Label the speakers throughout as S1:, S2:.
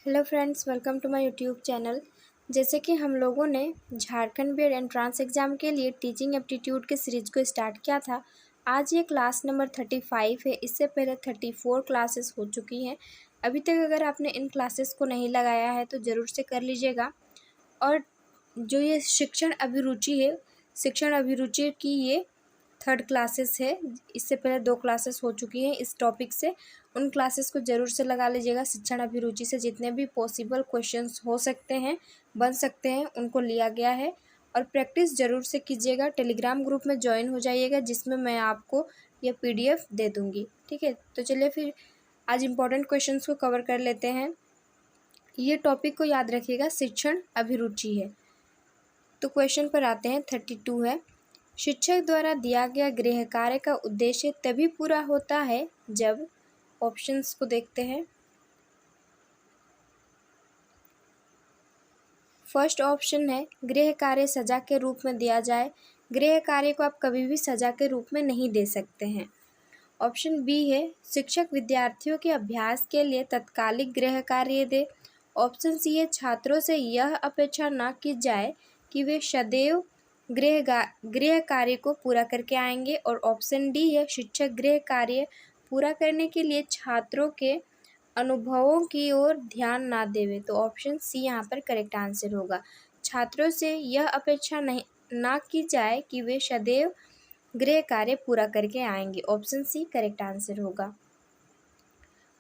S1: Hello friends, welcome to my YouTube channel. जैसे कि हम लोगों ने झारखंड बोर्ड एंट्रांस एग्ज़ाम के लिए टीचिंग एप्टीट्यूड के सीरीज़ को स्टार्ट किया था। आज ये क्लास नंबर 35 है। इससे पहले 34 क्लासेस हो चुकी हैं। अभी तक अगर आपने इन क्लासेस को नहीं लगाया है तो ज़रूर से कर लीजिएगा। और जो ये शिक्षण अभिरुचि की ये 3rd क्लासेस है। इससे पहले 2 क्लासेस हो चुकी हैं इस टॉपिक से। उन क्लासेस को ज़रूर से लगा लीजिएगा। शिक्षण अभिरुचि से जितने भी पॉसिबल क्वेश्चंस हो सकते हैं, बन सकते हैं, उनको लिया गया है। और प्रैक्टिस ज़रूर से कीजिएगा। टेलीग्राम ग्रुप में ज्वाइन हो जाइएगा, जिसमें मैं आपको यह PDF दे दूँगी। ठीक है, तो चलिए फिर आज इम्पोर्टेंट क्वेश्चंस को कवर कर लेते हैं। ये टॉपिक को याद रखिएगा, शिक्षण अभिरुचि है। तो क्वेश्चन पर आते हैं। 32 है, शिक्षक द्वारा दिया गया गृह कार्य का उद्देश्य तभी पूरा होता है जब। ऑप्शंस को देखते हैं। फर्स्ट ऑप्शन है गृह कार्य सजा के रूप में दिया जाए। गृह कार्य को आप कभी भी सजा के रूप में नहीं दे सकते हैं। ऑप्शन बी है शिक्षक विद्यार्थियों के अभ्यास के लिए तत्कालिक गृह कार्य दे। ऑप्शन सी है छात्रों से यह अपेक्षा न की जाए कि वे सदैव गृह कार्य को पूरा करके आएंगे। और ऑप्शन डी है शिक्षक गृह कार्य पूरा करने के लिए छात्रों के अनुभवों की ओर ध्यान ना देवे। तो ऑप्शन सी यहाँ पर करेक्ट आंसर होगा। छात्रों से यह अपेक्षा नहीं ना की जाए कि वे सदैव गृह कार्य पूरा करके आएंगे। ऑप्शन सी करेक्ट आंसर होगा।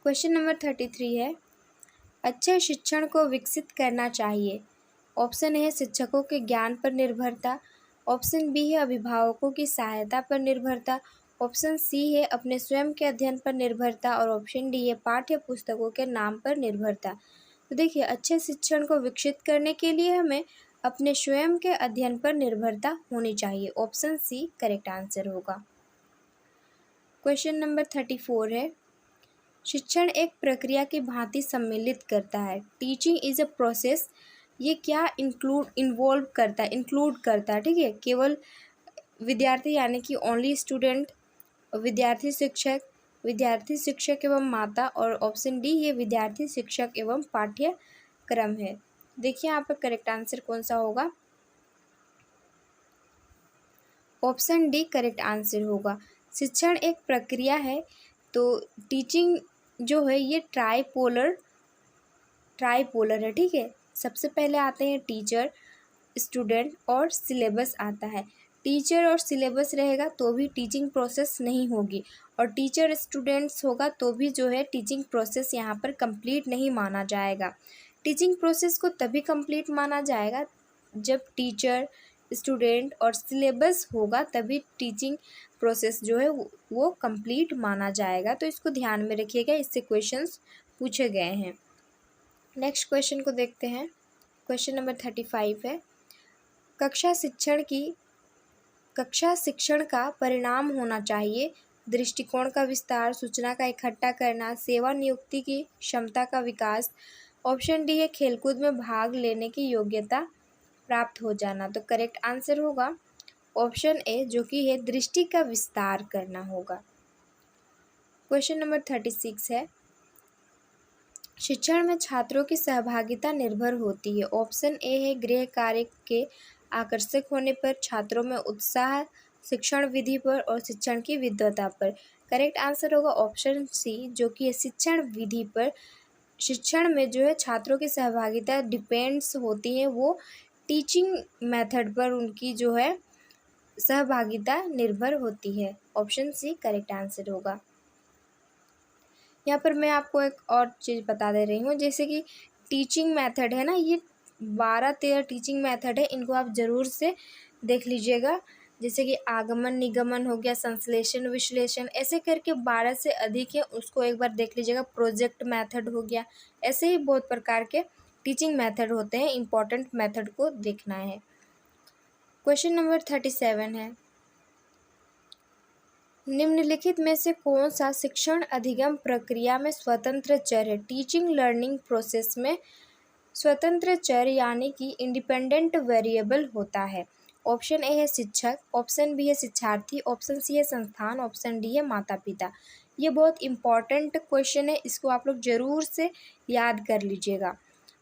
S1: क्वेश्चन नंबर 33 है, अच्छे शिक्षण को विकसित करना चाहिए। ऑप्शन है शिक्षकों के ज्ञान पर निर्भरता। ऑप्शन बी है अभिभावकों की सहायता पर निर्भरता। ऑप्शन सी है अपने स्वयं के अध्ययन पर निर्भरता। और ऑप्शन डी है पाठ्य पुस्तकों के नाम पर निर्भरता। तो देखिए, अच्छे शिक्षण को विकसित करने के लिए हमें अपने स्वयं के अध्ययन पर निर्भरता होनी चाहिए। ऑप्शन सी करेक्ट आंसर होगा। क्वेश्चन नंबर 34 है, शिक्षण एक प्रक्रिया की भांति सम्मिलित करता है। Teaching is a process. ये क्या इंक्लूड करता है। ठीक है, केवल विद्यार्थी यानी कि ओनली स्टूडेंट, विद्यार्थी शिक्षक एवं माता। और ऑप्शन डी ये विद्यार्थी शिक्षक एवं पाठ्यक्रम है। देखिए यहाँ पर करेक्ट आंसर कौन सा होगा। ऑप्शन डी करेक्ट आंसर होगा। शिक्षण एक प्रक्रिया है। तो टीचिंग जो है ये ट्राइपोलर है। ठीक है, सबसे पहले आते हैं टीचर, स्टूडेंट और सिलेबस आता है। टीचर और सिलेबस रहेगा तो भी टीचिंग प्रोसेस नहीं होगी। और टीचर स्टूडेंट्स होगा तो भी जो है टीचिंग प्रोसेस यहाँ पर कंप्लीट नहीं माना जाएगा। टीचिंग प्रोसेस को तभी कंप्लीट माना जाएगा जब टीचर, स्टूडेंट और सिलेबस होगा, तभी टीचिंग प्रोसेस जो है वो कंप्लीट माना जाएगा। तो इसको ध्यान में रखिएगा, इससे क्वेश्चंस पूछे गए हैं। नेक्स्ट क्वेश्चन को देखते हैं। क्वेश्चन नंबर 35 है, कक्षा शिक्षण का परिणाम होना चाहिए। दृष्टिकोण का विस्तार, सूचना का इकट्ठा करना, सेवा नियुक्ति की क्षमता का विकास। ऑप्शन डी है खेलकूद में भाग लेने की योग्यता प्राप्त हो जाना। तो करेक्ट आंसर होगा ऑप्शन ए, जो कि है दृष्टि का विस्तार करना होगा। क्वेश्चन नंबर 36 है, शिक्षण में छात्रों की सहभागिता निर्भर होती है। ऑप्शन ए है गृह कार्य के आकर्षक होने पर, छात्रों में उत्साह, शिक्षण विधि पर और शिक्षण की विद्वता पर। करेक्ट आंसर होगा ऑप्शन सी, जो कि है शिक्षण विधि पर। शिक्षण में जो है छात्रों की सहभागिता डिपेंड्स होती है, वो टीचिंग मेथड पर उनकी जो है सहभागिता निर्भर होती है। ऑप्शन सी करेक्ट आंसर होगा। यहाँ पर मैं आपको एक और चीज़ बता दे रही हूँ, जैसे कि टीचिंग मेथड है ना, ये 12-13 टीचिंग मेथड है, इनको आप ज़रूर से देख लीजिएगा। जैसे कि आगमन निगमन हो गया, संश्लेषण विश्लेषण, ऐसे करके 12 से अधिक है, उसको एक बार देख लीजिएगा। प्रोजेक्ट मेथड हो गया, ऐसे ही बहुत प्रकार के टीचिंग मेथड होते हैं, इम्पॉर्टेंट मेथड को देखना है। क्वेश्चन नंबर 37 है, निम्नलिखित में से कौन सा शिक्षण अधिगम प्रक्रिया में स्वतंत्र चर है। टीचिंग लर्निंग प्रोसेस में स्वतंत्र चर यानी कि इंडिपेंडेंट वेरिएबल होता है। ऑप्शन ए है शिक्षक, ऑप्शन बी है शिक्षार्थी, ऑप्शन सी है संस्थान, ऑप्शन डी है माता पिता। ये बहुत इम्पॉर्टेंट क्वेश्चन है, इसको आप लोग ज़रूर से याद कर लीजिएगा।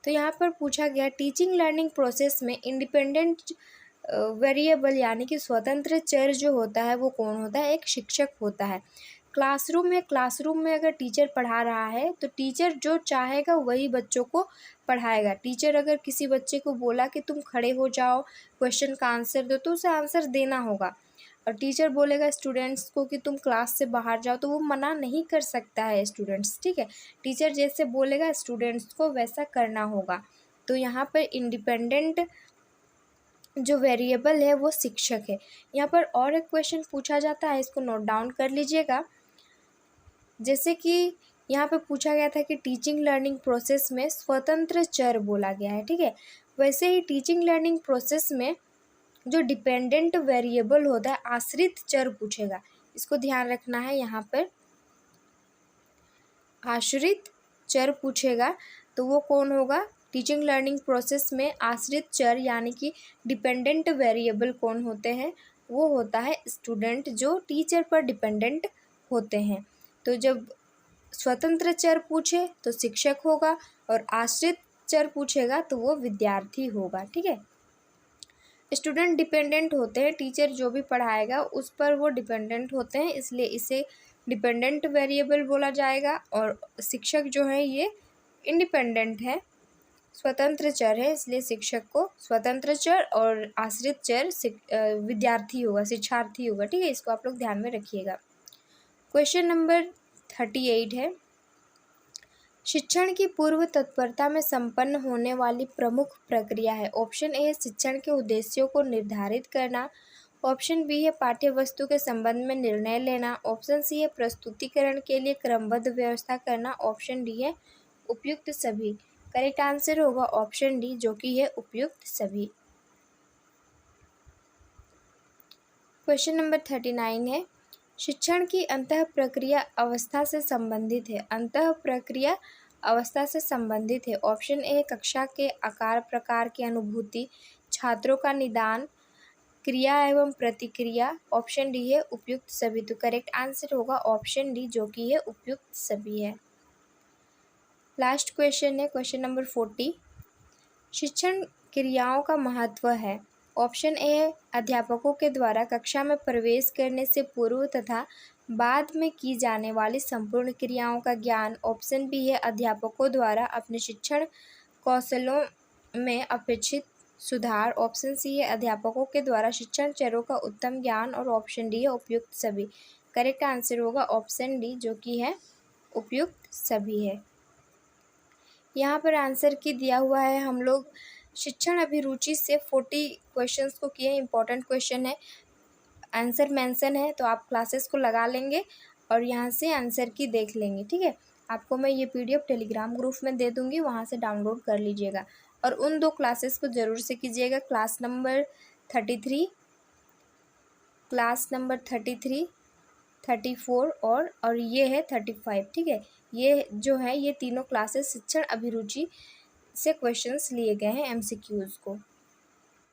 S1: तो यहाँ पर पूछा गया टीचिंग लर्निंग प्रोसेस में इंडिपेंडेंट वेरिएबल यानी कि स्वतंत्र चर जो होता है वो कौन होता है? एक शिक्षक होता है। क्लासरूम में अगर टीचर पढ़ा रहा है तो टीचर जो चाहेगा वही बच्चों को पढ़ाएगा। टीचर अगर किसी बच्चे को बोला कि तुम खड़े हो जाओ, क्वेश्चन का आंसर दो, तो उसे आंसर देना होगा। और टीचर बोलेगा स्टूडेंट्स को कि तुम क्लास से बाहर जाओ, तो वो मना नहीं कर सकता है स्टूडेंट्स, ठीक है। टीचर जैसे बोलेगा स्टूडेंट्स को वैसा करना होगा। तो यहाँ पर इंडिपेंडेंट जो वेरिएबल है वो शिक्षक है। यहाँ पर और एक क्वेश्चन पूछा जाता है, इसको नोट डाउन कर लीजिएगा। जैसे कि यहाँ पे पूछा गया था कि टीचिंग लर्निंग प्रोसेस में स्वतंत्र चर बोला गया है, ठीक है। वैसे ही टीचिंग लर्निंग प्रोसेस में जो डिपेंडेंट वेरिएबल होता है आश्रित चर पूछेगा, इसको ध्यान रखना है। यहाँ पर आश्रित चर पूछेगा तो वो कौन होगा? टीचिंग लर्निंग प्रोसेस में आश्रित चर यानी कि डिपेंडेंट वेरिएबल कौन होते हैं? वो होता है स्टूडेंट, जो टीचर पर डिपेंडेंट होते हैं। तो जब स्वतंत्र चर पूछे तो शिक्षक होगा और आश्रित चर पूछेगा तो वो विद्यार्थी होगा, ठीक है। स्टूडेंट डिपेंडेंट होते हैं, टीचर जो भी पढ़ाएगा उस पर वो डिपेंडेंट होते हैं, इसलिए इसे डिपेंडेंट वेरिएबल बोला जाएगा। और शिक्षक जो है ये इंडिपेंडेंट है, स्वतंत्र चर है, इसलिए शिक्षक को स्वतंत्र चर और आश्रित चर विद्यार्थी होगा, शिक्षार्थी होगा, ठीक है। इसको आप लोग ध्यान में रखिएगा। क्वेश्चन नंबर 38 है, शिक्षण की पूर्व तत्परता में संपन्न होने वाली प्रमुख प्रक्रिया है। ऑप्शन ए है शिक्षण के उद्देश्यों को निर्धारित करना, ऑप्शन बी है पाठ्य वस्तु के संबंध में निर्णय लेना, ऑप्शन सी है प्रस्तुतिकरण के लिए क्रमबद्ध व्यवस्था करना, ऑप्शन डी है उपयुक्त सभी। करेक्ट आंसर होगा ऑप्शन डी, जो कि है उपयुक्त सभी। क्वेश्चन नंबर 39 है, शिक्षण की अंतः प्रक्रिया अवस्था से संबंधित है। अंतः प्रक्रिया अवस्था से संबंधित है। ऑप्शन ए कक्षा के आकार प्रकार की अनुभूति, छात्रों का निदान, क्रिया एवं प्रतिक्रिया, ऑप्शन डी है उपयुक्त सभी। तो करेक्ट आंसर होगा ऑप्शन डी, जो कि है उपयुक्त सभी है। लास्ट क्वेश्चन है क्वेश्चन नंबर 40, शिक्षण क्रियाओं का महत्व है। ऑप्शन ए है अध्यापकों के द्वारा कक्षा में प्रवेश करने से पूर्व तथा बाद में की जाने वाली संपूर्ण क्रियाओं का ज्ञान, ऑप्शन बी है अध्यापकों द्वारा अपने शिक्षण कौशलों में अपेक्षित सुधार, ऑप्शन सी है अध्यापकों के द्वारा शिक्षण चरों का उत्तम ज्ञान और ऑप्शन डी है उपयुक्त सभी। करेक्ट आंसर होगा ऑप्शन डी, जो कि है उपयुक्त सभी है। यहाँ पर आंसर की दिया हुआ है, हम लोग शिक्षण अभिरुचि से 40 क्वेश्चंस को किए, इंपॉर्टेंट क्वेश्चन है, आंसर मेंशन है, तो आप क्लासेस को लगा लेंगे और यहाँ से आंसर की देख लेंगे, ठीक है। आपको मैं ये पीडीएफ टेलीग्राम ग्रुप में दे दूँगी, वहाँ से डाउनलोड कर लीजिएगा और उन 2 क्लासेस को ज़रूर से कीजिएगा, क्लास नंबर 33, क्लास नंबर 33, 34 और ये है 35, ठीक है। ये जो है ये तीनों क्लासेस शिक्षण अभिरुचि से क्वेश्चंस लिए गए हैं एमसीक्यूज़ को।